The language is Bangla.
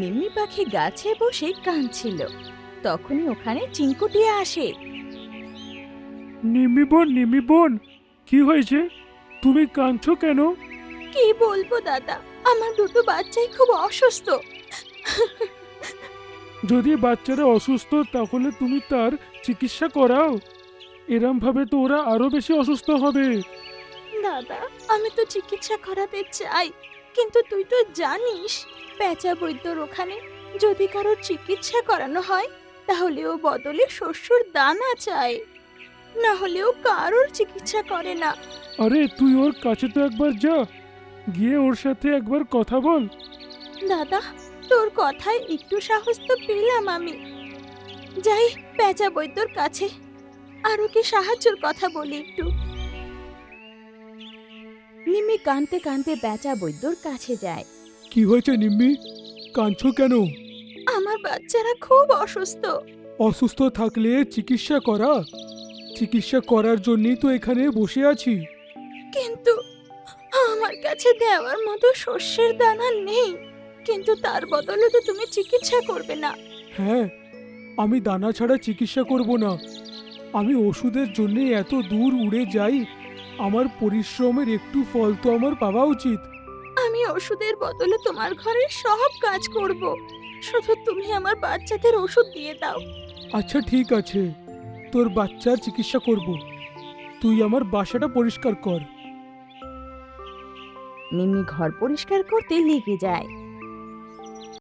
নিম্মি পাখি গাছে বসে কাঁদছিল। তখনই ওখানে চিনকুটিয়া আসে। নিমি বোন, কি হয়েছে? তুমি কাঁদছো কেন? কি বলবো দাদা, আমার দুটো বাচ্চাই খুব অসুস্থ। যদি বাচ্চারা অসুস্থ তাহলে তুমি তার চিকিৎসা করাও। এরম ভাবে তো ওরা আরো বেশি অসুস্থ হবে। দাদা, আমি তো চিকিৎসা করাতে চাই, কিন্তু তুই তো জানিস পেঁচা বৈদ্যর ওখানে যদি কারোর চিকিৎসা করানো হয় তাহলে ও বদলে শস্যর দানা চায়, না হলেও কারোর চিকিৎসা করে না। আরে তুই ওর কাছে তো একবার যা, গিয়ে ওর সাথে একবার কথা বল। দাদা, তোর কথায় একটু সাহস তো পেলাম আমি। যাই পেঁচা বৈদ্যর কাছে, আর ওকে সাহায্যের কথা বলি একটু। নিম্মি কাঁদতে কাঁদতে পেঁচা বৈদ্যর কাছে যায়। কি হয়েছে নিম্মি? কাঁদছো কেন? আমার বাচ্চারা খুব অসুস্থ। অসুস্থ থাকলে চিকিৎসা করা। চিকিৎসা করার জন্যই তো এখানে বসে আছি। কিন্তু আমার কাছে দেওয়ার মতো শস্যের দানা নেই। কিন্তু তার বদলে তো তুমি চিকিৎসা করবে না। হ্যাঁ, আমি দানা ছাড়া চিকিৎসা করব না। আমি ওষুধের জন্য এত দূর উড়ে যাই, আমার পরিশ্রমের একটু ফল তো আমার পাওয়া উচিত। আমি ওষুধের বদলে তোমার ঘরের সব কাজ করব, শুধু তুমি আমার বাচ্চাদের ওষুধ দিয়ে দাও। আচ্ছা ঠিক আছে, তোর বাচ্চার চিকিৎসা করব। তুই আমার বাসাটা পরিষ্কার কর। নিম্মি ঘর পরিষ্কার করতে লেগে যায়।